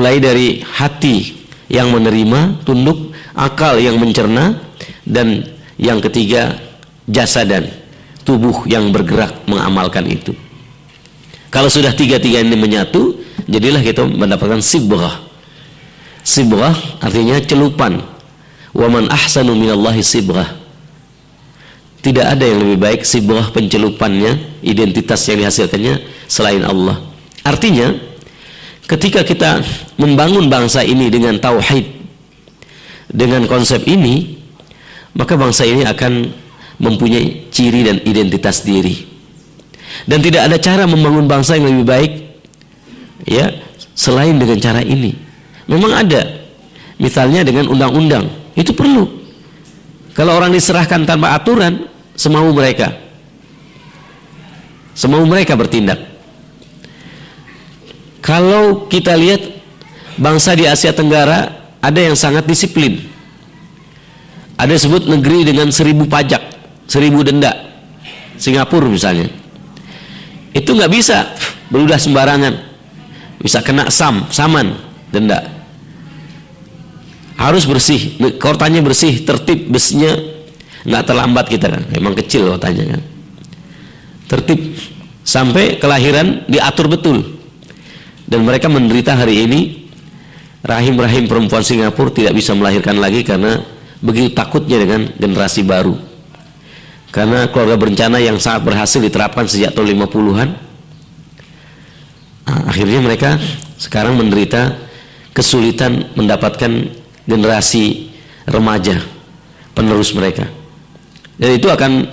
Mulai dari hati yang menerima, tunduk, akal yang mencerna, dan yang ketiga jasadan, tubuh yang bergerak mengamalkan itu. Kalau sudah tiga-tiga ini menyatu, jadilah kita mendapatkan sibghah. Sibghah artinya celupan. Wa man ahsanu minallahi sibghah. Tidak ada yang lebih baik sibghah, pencelupannya, identitas yang dihasilkannya selain Allah. Artinya ketika kita membangun bangsa ini dengan tauhid, dengan konsep ini, maka bangsa ini akan mempunyai ciri dan identitas diri. Dan tidak ada cara membangun bangsa yang lebih baik ya selain dengan cara ini. Memang ada, misalnya dengan undang-undang, itu perlu. Kalau orang diserahkan tanpa aturan, semau mereka bertindak. Kalau kita lihat bangsa di Asia Tenggara, ada yang sangat disiplin. Ada sebut negeri dengan 1000 pajak, 1000 denda. Singapura misalnya, itu nggak bisa beludah sembarangan, bisa kena saman denda. Harus bersih, kotanya bersih, tertib, busnya nggak terlambat, kita kan memang kecil kotanya kan, tertib, sampai kelahiran diatur betul. Dan mereka menderita hari ini, rahim-rahim perempuan Singapura tidak bisa melahirkan lagi karena begitu takutnya dengan generasi baru. Karena keluarga berencana yang sangat berhasil diterapkan sejak tahun 50-an, akhirnya mereka sekarang menderita kesulitan mendapatkan generasi remaja penerus mereka. Dan itu akan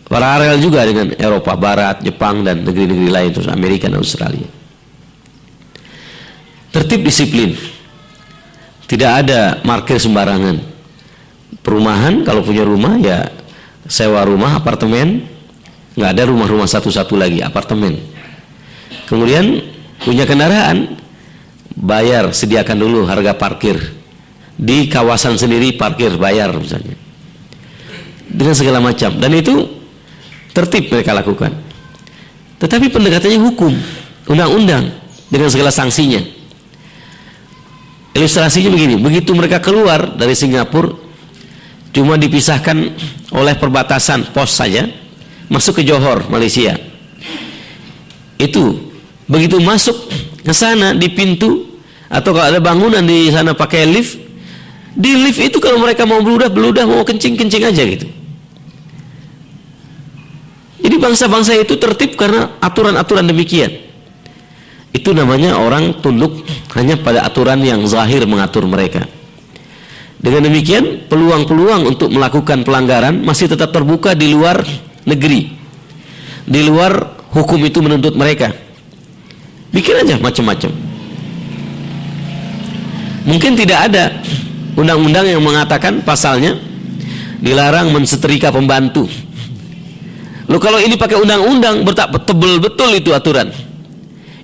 paralel juga dengan Eropa Barat, Jepang, dan negeri-negeri lain, terus Amerika dan Australia. Tertib, disiplin, tidak ada parkir sembarangan. Perumahan, kalau punya rumah ya sewa rumah, apartemen, nggak ada rumah-rumah satu-satu lagi, apartemen. Kemudian punya kendaraan, bayar, sediakan dulu harga parkir di kawasan sendiri, parkir bayar misalnya, dengan segala macam. Dan itu tertib mereka lakukan. Tetapi pendekatannya hukum, undang-undang dengan segala sanksinya. Ilustrasinya begini, begitu mereka keluar dari Singapura, cuma dipisahkan oleh perbatasan pos saja, masuk ke Johor, Malaysia. Itu begitu masuk ke sana di pintu, atau kalau ada bangunan di sana pakai lift, di lift itu kalau mereka mau beludah, mau kencing aja gitu. Jadi bangsa-bangsa itu tertib karena aturan-aturan demikian. Itu namanya orang tunduk hanya pada aturan yang zahir mengatur mereka. Dengan demikian, peluang-peluang untuk melakukan pelanggaran masih tetap terbuka di luar negeri, di luar hukum itu menuntut mereka. Bikin aja macam-macam. Mungkin tidak ada undang-undang yang mengatakan pasalnya dilarang mensetrika pembantu. Loh, kalau ini pakai undang-undang, tebel betul itu aturan.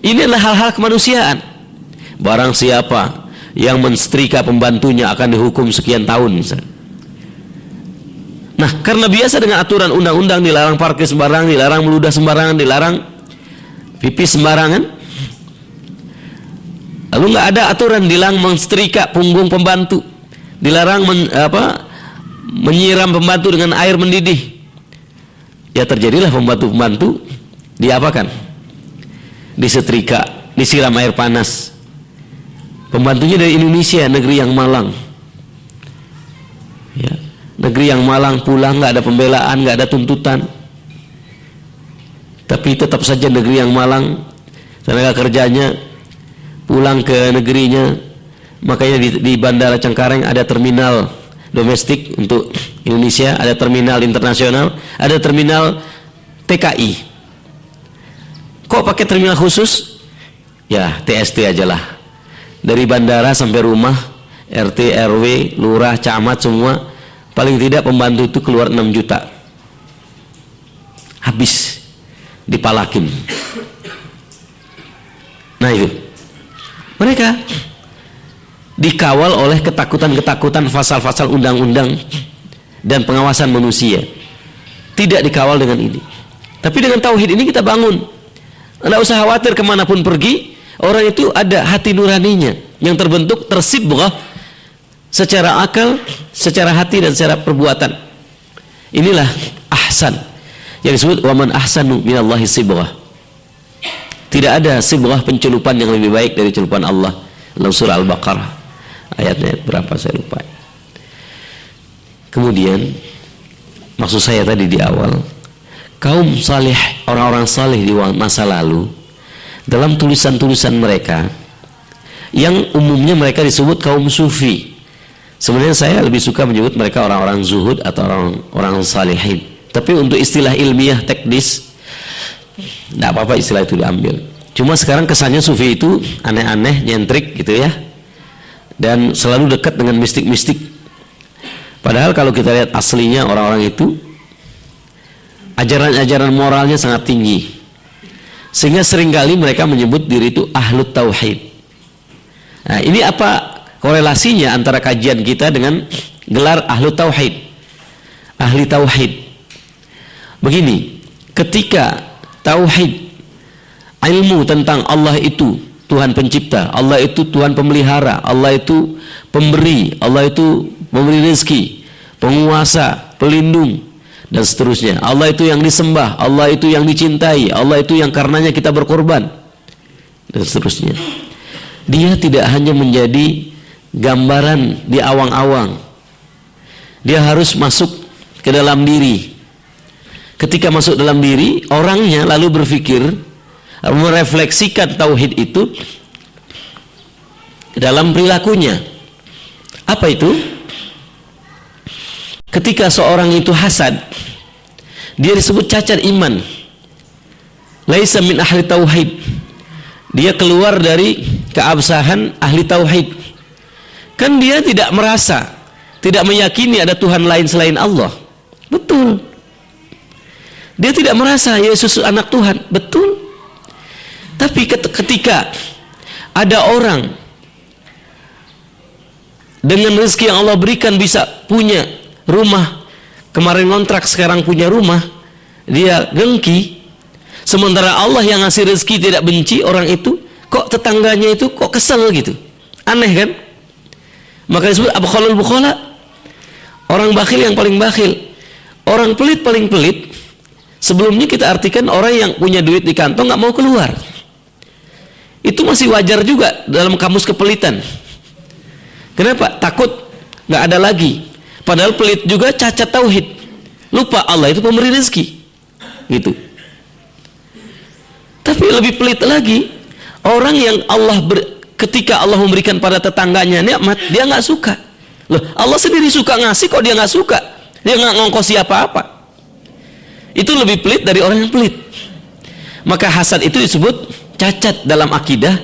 Ini adalah hal-hal kemanusiaan. Barang siapa yang mensetrika pembantunya akan dihukum sekian tahun misalnya. Nah, karena biasa dengan aturan undang-undang, dilarang parkir sembarangan, dilarang meludah sembarangan, dilarang pipis sembarangan. Lalu nggak ada aturan dilarang mensetrika punggung pembantu, dilarang menyiram pembantu dengan air mendidih. Ya terjadilah pembantu-pembantu diapakan? Disetrika, disiram air panas. Pembantunya dari Indonesia, negeri yang malang. Ya, negeri yang malang, pulang nggak ada pembelaan, nggak ada tuntutan. Tapi tetap saja negeri yang malang, tenaga kerjanya pulang ke negerinya. Makanya di Bandara Cengkareng ada terminal domestik untuk Indonesia, ada terminal internasional, ada terminal TKI. Kok pakai terminal khusus? Ya TST aja lah. Dari bandara sampai rumah, RT, RW, lurah, camat semua, paling tidak pembantu itu keluar 6 juta. Habis dipalakin. Nah itu, mereka dikawal oleh ketakutan-ketakutan pasal-pasal undang-undang dan pengawasan manusia. Tidak dikawal dengan ini. Tapi dengan tauhid ini kita bangun. Tidak usah khawatir kemanapun pergi, orang itu ada hati nuraninya. yang terbentuk tersibghah secara akal, secara hati dan secara perbuatan. Inilah ahsan yang disebut waman ahsanu minallahi sibghah. Tidak ada sibghah pencelupan yang lebih baik dari celupan Allah. Dalam surah Al-Baqarah ayatnya berapa saya lupa. Kemudian maksud saya tadi di awal, kaum saleh, orang-orang saleh di masa lalu, dalam tulisan-tulisan mereka yang umumnya mereka disebut kaum sufi. Sebenarnya saya lebih suka menyebut mereka orang-orang zuhud atau orang-orang salihin. Tapi untuk istilah ilmiah teknis, tidak apa-apa istilah itu diambil. Cuma sekarang kesannya sufi itu aneh-aneh, nyentrik gitu ya, dan selalu dekat dengan mistik-mistik. Padahal kalau kita lihat aslinya orang-orang itu ajaran-ajaran moralnya sangat tinggi, sehingga seringkali mereka menyebut diri itu ahlut tauhid. Nah, ini apa korelasinya antara kajian kita dengan gelar ahlut tauhid, ahli tauhid? Begini, ketika tauhid, ilmu tentang Allah itu Tuhan pencipta, Allah itu Tuhan pemelihara, Allah itu pemberi, Allah itu memberi rezeki, penguasa, pelindung, dan seterusnya. Allah itu yang disembah, Allah itu yang dicintai, Allah itu yang karenanya kita berkorban, dan seterusnya. Dia tidak hanya menjadi gambaran di awang-awang, dia harus masuk ke dalam diri. Ketika masuk dalam diri, orangnya lalu berpikir, merefleksikan tauhid itu dalam perilakunya. Apa itu? Ketika seorang itu hasad, dia disebut cacat iman, laisa min ahli tauhid, dia keluar dari keabsahan ahli tauhid. Kan dia tidak merasa, tidak meyakini ada Tuhan lain selain Allah. Betul. Dia tidak merasa Yesus anak Tuhan. Betul. Tapi ketika ada orang dengan rezeki yang Allah berikan bisa punya rumah, kemarin kontrak sekarang punya rumah, dia dengki, sementara Allah yang ngasih rezeki tidak benci orang itu, kok tetangganya itu kok kesel gitu, aneh kan? Maka disebut abkhalul bukhala, orang bakhil yang paling bakhil, orang pelit paling pelit. Sebelumnya kita artikan orang yang punya duit di kantong nggak mau keluar, itu masih wajar juga dalam kamus kepelitan. Kenapa? Takut nggak ada lagi. Padahal pelit juga cacat tauhid, lupa Allah itu pemberi rezeki, gitu. Tapi lebih pelit lagi orang yang ketika Allah memberikan pada tetangganya nikmat, dia nggak suka. Loh, Allah sendiri suka ngasih, kok dia nggak suka? Dia nggak ngongkosi apa-apa. Itu lebih pelit dari orang yang pelit. Maka hasad itu disebut cacat dalam akidah,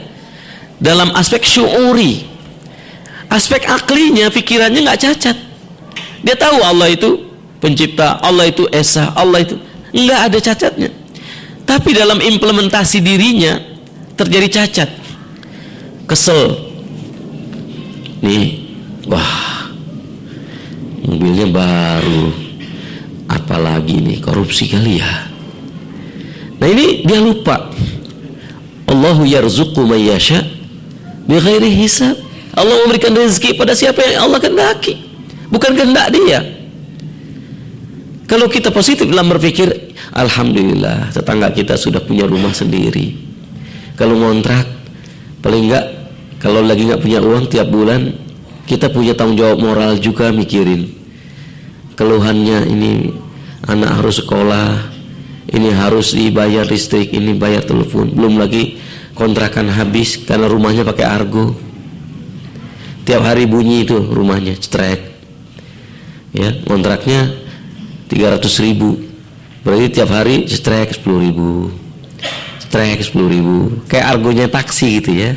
dalam aspek syuuri. Aspek aklinya, pikirannya nggak cacat. Dia tahu Allah itu pencipta, Allah itu esa, Allah itu nggak ada cacatnya. Tapi dalam implementasi dirinya terjadi cacat. Kesel. Nih, wah, mobilnya baru, apalagi nih korupsi kali ya. Nah ini dia lupa. Allahu yarzuqu man yasha bighairi hisab. Allah memberikan rezeki pada siapa yang Allah kehendaki, bukan kehendak dia. Kalau kita positif dalam berpikir, alhamdulillah tetangga kita sudah punya rumah sendiri. Kalau ngontrak, paling enggak kalau lagi nggak punya uang tiap bulan, kita punya tanggung jawab moral juga mikirin. Keluhannya ini anak harus sekolah, ini harus dibayar listrik, ini bayar telepon, belum lagi kontrakan habis karena rumahnya pakai argo. Tiap hari bunyi itu rumahnya, cetrek. Ya, kontraknya 300.000, berarti tiap hari cetrek 10.000, cetrek 10.000, kayak argonya taksi gitu ya.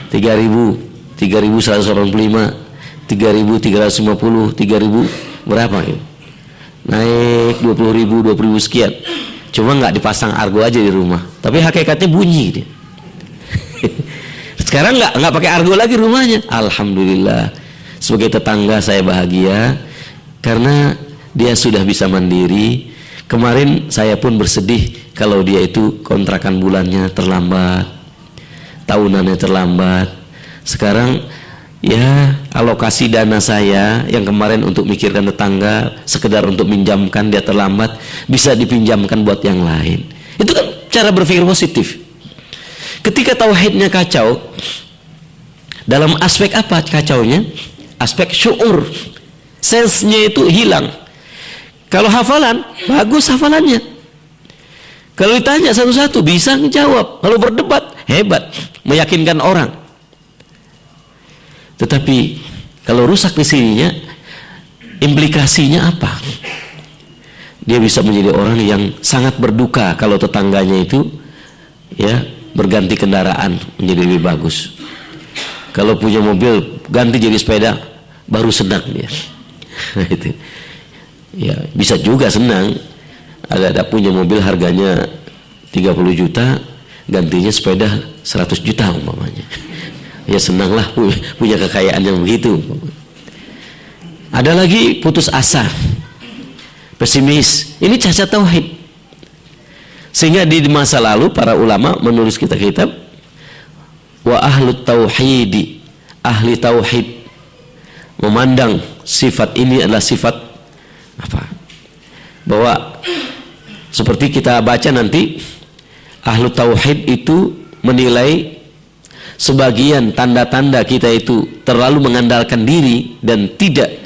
3.000, 3.185, 3.350, 3.000 berapa gitu? Naik 20.000, 20.000 sekian. Cuma nggak dipasang argo aja di rumah, tapi hakikatnya bunyi gitu. Sekarang nggak pakai argo lagi rumahnya. Alhamdulillah, sebagai tetangga saya bahagia karena dia sudah bisa mandiri. Kemarin saya pun bersedih kalau dia itu kontrakan bulannya terlambat, tahunannya terlambat. Sekarang ya alokasi dana saya yang kemarin untuk mikirkan tetangga, sekedar untuk minjamkan dia terlambat, bisa dipinjamkan buat yang lain. Itu kan cara berpikir positif. Ketika tauhidnya kacau, dalam aspek apa kacaunya? Aspek syuur, sense-nya itu hilang. Kalau hafalan, bagus hafalannya. Kalau ditanya satu-satu bisa menjawab. Kalau berdebat, hebat, meyakinkan orang. Tetapi kalau rusak di sininya, implikasinya apa? Dia bisa menjadi orang yang sangat berduka kalau tetangganya itu ya berganti kendaraan menjadi lebih bagus. Kalau punya mobil ganti jadi sepeda, baru senang dia. Itu. Ya, bisa juga senang. Ada punya mobil harganya 30 juta, gantinya sepeda 100 juta umpamanya. Ya senanglah punya kekayaan yang begitu. Ada lagi putus asa, pesimis. Ini cacat tauhid. Sehingga di masa lalu para ulama menulis kitab-kitab, wa ahlut tauhidi, ahli tauhid memandang sifat ini adalah sifat apa? Bahwa seperti kita baca nanti, ahlu tauhid itu menilai sebagian tanda-tanda kita itu terlalu mengandalkan diri dan tidak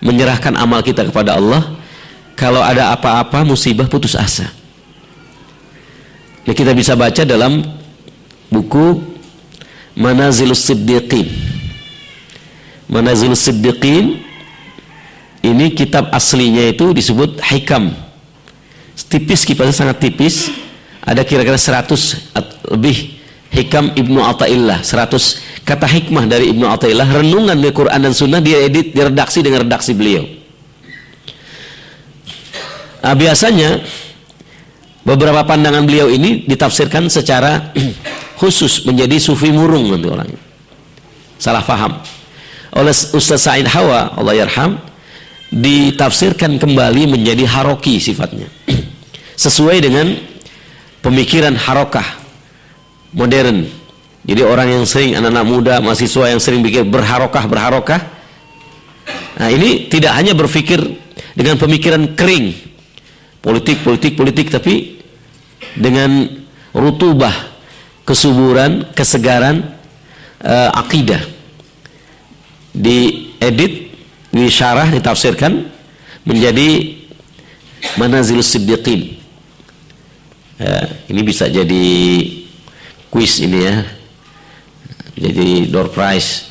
menyerahkan amal kita kepada Allah. Kalau ada apa-apa musibah, putus asa. Ini kita bisa baca dalam buku Manazilus Siddiqin. Manazilus Siddiqin ini kitab aslinya itu disebut hikam. Tipis, kitabnya sangat tipis. Ada kira-kira 100 lebih hikam Ibnu Athaillah, 100 kata hikmah dari Ibnu Athaillah, renungan di Quran dan Sunnah, diedit, diredaksi dengan redaksi beliau. Nah, biasanya beberapa pandangan beliau ini ditafsirkan secara khusus menjadi sufi murung nanti orangnya. Salah faham. Oleh Ustaz Said Hawa, Allah yarham, ditafsirkan kembali menjadi haroki sifatnya. Sesuai dengan pemikiran harokah modern. Jadi orang yang sering, anak-anak muda, mahasiswa yang sering pikir berharokah. Nah, ini tidak hanya berpikir dengan pemikiran kering, politik, tapi dengan rutubah, kesuburan, kesegaran akidah. Diedit, disyarah, ditafsirkan menjadi Manazilus Siddiqin. Ini bisa jadi kuis ini ya, jadi door prize.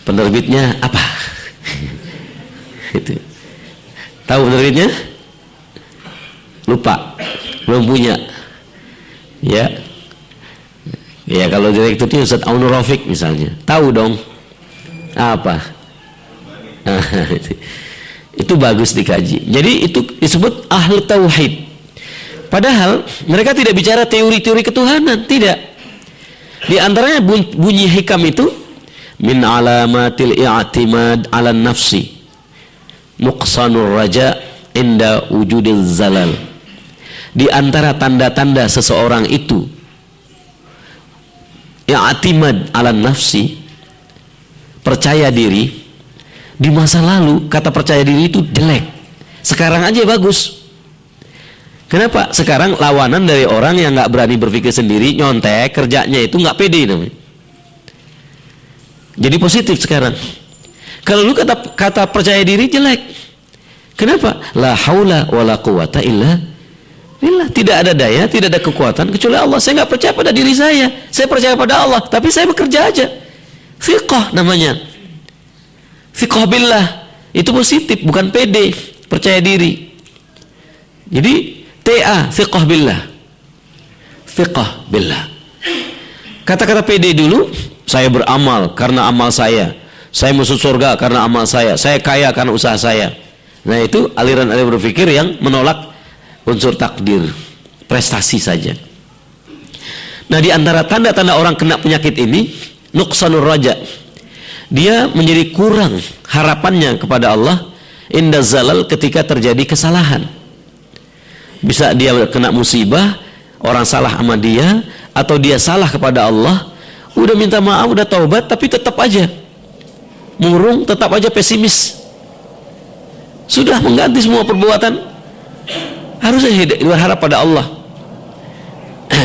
Penerbitnya apa? Itu. Tahu penerbitnya? Lupa, belum punya. Ya, kalau direkturnya Ustaz Aunur Rafiq misalnya, tahu dong apa? Itu bagus dikaji. Jadi itu disebut ahli tauhid. Padahal mereka tidak bicara teori-teori ketuhanan, tidak. Di antaranya bunyi hikam itu, min alamatil i'timad 'ala nafsi nuqsanur raja inda wujudil zalal. Di antara tanda-tanda seseorang itu i'timad 'ala nafsi, percaya diri. Di masa lalu kata percaya diri itu jelek, sekarang aja bagus. Kenapa? Sekarang lawanan dari orang yang nggak berani berpikir sendiri, nyontek, kerjanya itu nggak pede namanya. Jadi positif sekarang. Kalau lu kata percaya diri jelek. Kenapa? La haula wala quwata illa billah. Tidak ada daya, tidak ada kekuatan kecuali Allah. Saya nggak percaya pada diri saya percaya pada Allah, tapi saya bekerja aja. Fiqh namanya. Fiqh billah. Itu positif, bukan pede, percaya diri. Jadi TA, fiqh billah. Fiqh billah. Kata-kata PD dulu, saya beramal karena amal saya masuk surga karena amal saya kaya karena usaha saya. Nah, itu aliran-aliran berpikir yang menolak unsur takdir, prestasi saja. Nah, di antara tanda-tanda orang kena penyakit ini, nuqsanur raja. Dia menjadi kurang harapannya kepada Allah inda zalal, ketika terjadi kesalahan. Bisa dia kena musibah, orang salah sama dia, atau dia salah kepada Allah, udah minta maaf, udah taubat, tapi tetap aja murung, tetap aja pesimis. Sudah mengganti semua perbuatan, harusnya berharap pada Allah.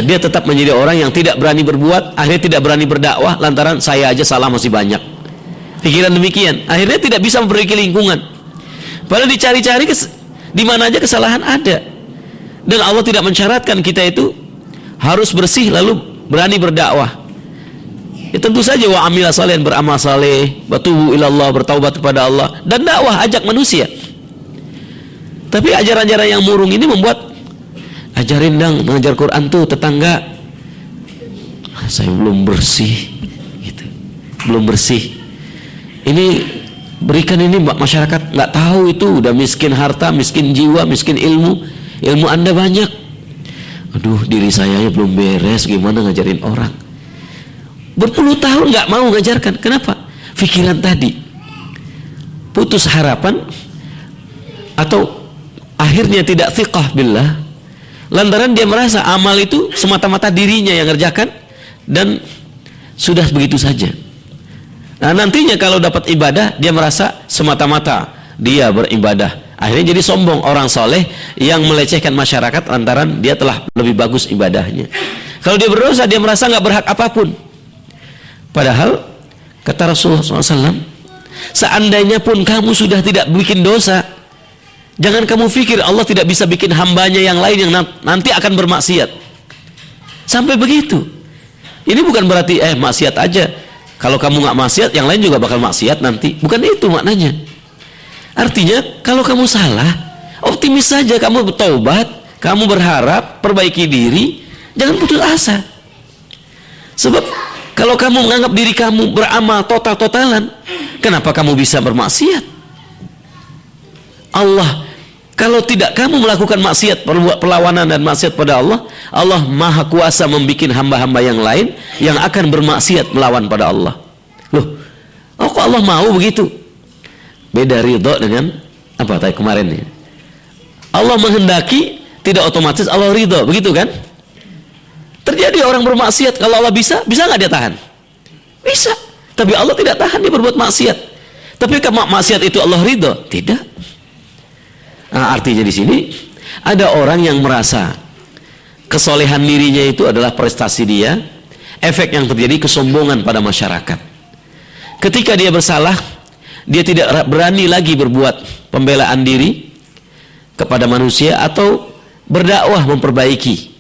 Dia tetap menjadi orang yang tidak berani berbuat, akhirnya tidak berani berdakwah lantaran saya aja salah masih banyak. Pikiran demikian, akhirnya tidak bisa memperbaiki lingkungan. Padahal dicari-cari di mana aja kesalahan ada. Dan Allah tidak mensyaratkan kita itu harus bersih lalu berani berdakwah. Ya, tentu saja wa amila salihan, beramal saleh, batubu ilallah, bertaubat kepada Allah, dan dakwah, ajak manusia. Tapi ajaran-ajaran yang murung ini membuat ajarin dang mengajar Quran tuh tetangga, saya belum bersih gitu. Belum bersih. Ini berikan ini masyarakat nggak tahu itu udah miskin harta, miskin jiwa, miskin ilmu. Ilmu Anda banyak. Aduh, diri saya belum beres, gimana ngajarin orang? Berpuluh tahun nggak mau ngajarkan. Kenapa? Pikiran tadi. Putus harapan atau akhirnya tidak thiqah billah. Lantaran dia merasa amal itu semata-mata dirinya yang ngerjakan dan sudah begitu saja. Nah, nantinya kalau dapat ibadah dia merasa semata-mata dia beribadah. Akhirnya jadi sombong, orang soleh yang melecehkan masyarakat lantaran dia telah lebih bagus ibadahnya. Kalau dia berdosa dia merasa nggak berhak apapun. Padahal kata Rasulullah SAW, seandainya pun kamu sudah tidak bikin dosa, jangan kamu pikir Allah tidak bisa bikin hambanya yang lain yang nanti akan bermaksiat. Sampai begitu. Ini bukan berarti maksiat aja. Kalau kamu nggak maksiat, yang lain juga bakal maksiat nanti. Bukan itu maknanya. Artinya kalau kamu salah, optimis saja, kamu bertobat, kamu berharap, perbaiki diri, jangan putus asa. Sebab kalau kamu menganggap diri kamu beramal total-totalan, kenapa kamu bisa bermaksiat? Allah, kalau tidak kamu melakukan maksiat, perlawanan dan maksiat pada Allah, Allah maha kuasa membuat hamba-hamba yang lain yang akan bermaksiat melawan pada Allah. Loh, kok Allah mau begitu? Beda ridho dengan apa tadi kemarin ya. Allah menghendaki, tidak otomatis Allah ridho, begitu kan? Terjadi orang bermaksiat, kalau Allah bisa nggak dia tahan? Bisa. Tapi Allah tidak tahan dia berbuat maksiat. Tapi kalau maksiat itu Allah ridho? Tidak. Nah, artinya di sini ada orang yang merasa kesolehan dirinya itu adalah prestasi dia, efek yang terjadi kesombongan pada masyarakat. Ketika dia bersalah, dia tidak berani lagi berbuat pembelaan diri kepada manusia atau berdakwah memperbaiki.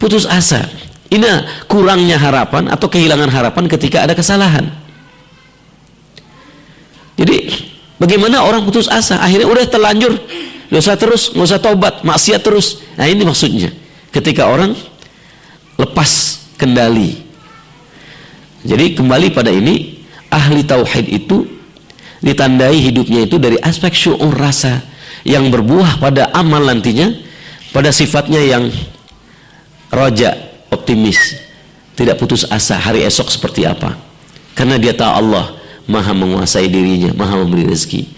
Putus asa. Ini kurangnya harapan atau kehilangan harapan ketika ada kesalahan. Jadi bagaimana orang putus asa? Akhirnya udah terlanjur dosa terus, nggak usah tobat, maksiat terus. Nah, ini maksudnya ketika orang lepas kendali. Jadi kembali pada ini, ahli tauhid itu ditandai hidupnya itu dari aspek syu'ur, rasa yang berbuah pada amal nantinya, pada sifatnya yang roja, optimis, tidak putus asa hari esok seperti apa, karena dia tahu Allah maha menguasai dirinya, maha memberi rezeki.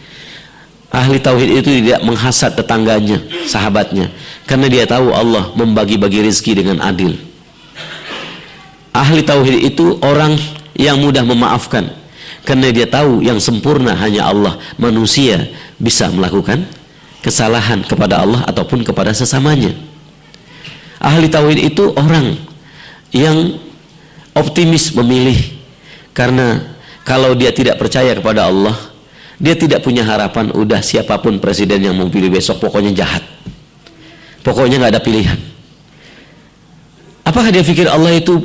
Ahli tauhid itu tidak menghasad tetangganya, sahabatnya, karena dia tahu Allah membagi-bagi rezeki dengan adil. Ahli tauhid itu orang yang mudah memaafkan, karena dia tahu yang sempurna hanya Allah. Manusia bisa melakukan kesalahan kepada Allah ataupun kepada sesamanya. Ahli tauhid itu orang yang optimis memilih, karena kalau dia tidak percaya kepada Allah, dia tidak punya harapan. Udah siapapun presiden yang mau pilih besok, pokoknya jahat, pokoknya nggak ada pilihan. Apakah dia pikir Allah itu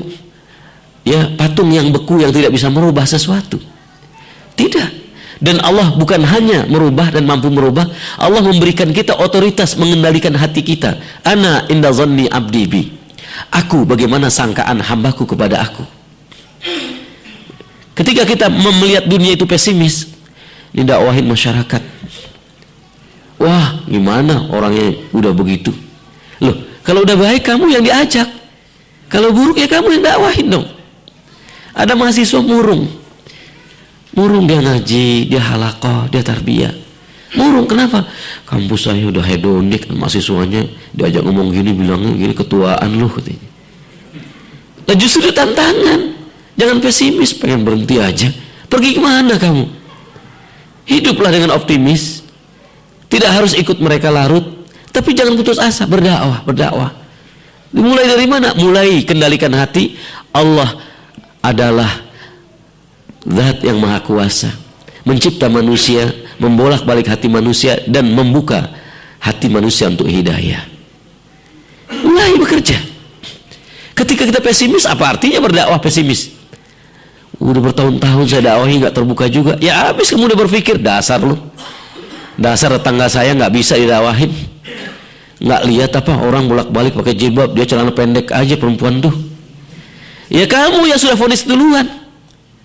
ya patung yang beku yang tidak bisa merubah sesuatu? Tidak. Dan Allah bukan hanya merubah dan mampu merubah, Allah memberikan kita otoritas mengendalikan hati kita. Ana inda zanni abdi bi. Aku bagaimana sangkaan hambaku kepada aku. Ketika kita melihat dunia itu pesimis, didakwahin masyarakat, wah gimana orangnya udah begitu. Loh, kalau udah baik kamu yang diajak, kalau buruk ya kamu yang dakwahin dong. Ada mahasiswa murung dia ngaji, dia halaqah, dia tarbiyah. Murung, kenapa? Kampus saya udah hedonik, mahasiswanya diajak ngomong gini, bilangnya gini, ketuaan lu katanya. Nah, justru tantangan. Jangan pesimis, pengen berhenti aja. Pergi kemana kamu? Hiduplah dengan optimis. Tidak harus ikut mereka larut, tapi jangan putus asa, berdakwah. Dimulai dari mana? Mulai kendalikan hati. Allah adalah Zat yang Maha Kuasa, mencipta manusia, membolak-balik hati manusia, dan membuka hati manusia untuk hidayah. Mulai bekerja. Ketika kita pesimis, apa artinya berdakwah pesimis? Udah bertahun-tahun saya dakwahi nggak terbuka juga. Ya habis kamu udah berpikir, dasar lu, dasar tetangga saya nggak bisa didakwahin. Nggak lihat apa orang bolak-balik pakai jilbab, dia celana pendek aja perempuan tuh. Ya kamu yang sudah vonis duluan.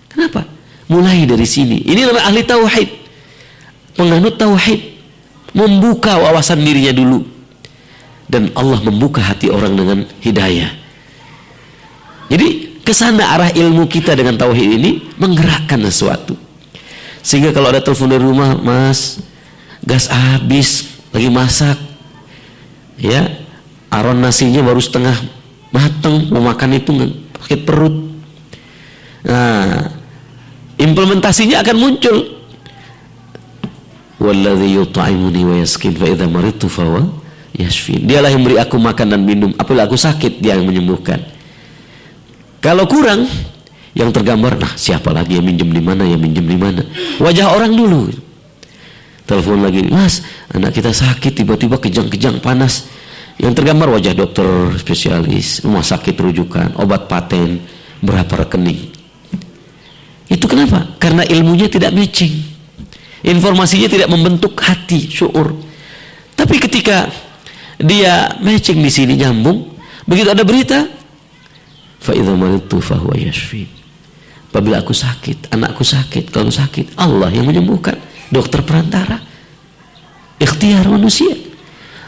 Kenapa? Mulai dari sini. Ini namanya ahli tauhid, penganut tauhid, membuka wawasan dirinya dulu, dan Allah membuka hati orang dengan hidayah. Jadi kesana arah ilmu kita dengan tauhid ini menggerakkan sesuatu. Sehingga kalau ada telepon dari rumah, Mas, gas habis, lagi masak, ya, aron nasinya baru setengah mateng, mau makan itu sakit perut. Nah, implementasinya akan muncul. Walladzi yut'imuni wa yaskin fa idza maridtu fa huwa yashfin. Dialah yang beri aku makan dan minum, apabila aku sakit dia yang menyembuhkan. Kalau kurang, yang tergambar, nah siapa lagi yang minjem di mana, yang minjem di mana? Wajah orang dulu. Telepon lagi, Mas, anak kita sakit, tiba-tiba kejang-kejang panas. Yang tergambar wajah dokter spesialis, rumah sakit rujukan, obat paten, berapa rekening. Itu kenapa? Karena ilmunya tidak matching, informasinya tidak membentuk hati, syuur. Tapi ketika dia matching di sini, nyambung, begitu ada berita, fa idza maridtu fa huwa yashfin. Apabila aku sakit, anakku sakit, kalau sakit, Allah yang menyembuhkan, dokter perantara, ikhtiar manusia.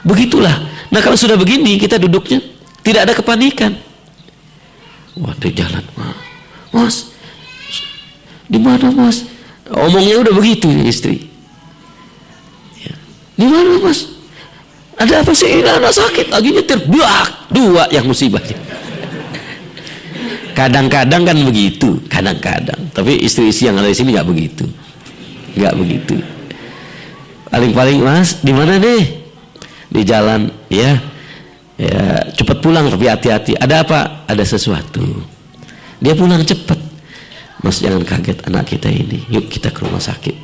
Begitulah. Nah kalau sudah begini, kita duduknya tidak ada kepanikan. Wah, di jalan, Mas, di mana Mas? Omongnya udah begitu ya, istri. Ya. Di mana Mas? Ada apa sih? Ini anak sakit, lagi nyetir, dua yang musibahnya. Kadang-kadang kan begitu, kadang-kadang. Tapi istri-istri yang ada di sini nggak begitu, nggak begitu. Paling-paling, Mas, di mana nih? Di jalan, ya, cepat pulang tapi hati-hati. Ada apa? Ada sesuatu. Dia pulang cepat. Mas, jangan kaget anak kita ini. Yuk kita ke rumah sakit.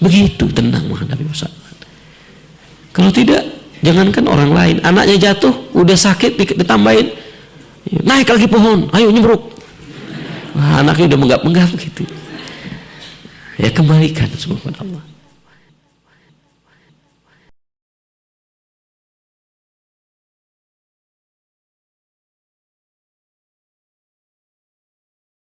Begitu tenang menghadapi masalah. Kalau tidak, jangankan orang lain, anaknya jatuh, udah sakit ditambahin, naik lagi pohon, ayo nyebruk. Wah, anaknya udah menggap-menggap gitu. Ya kembalikan semua kepada Allah.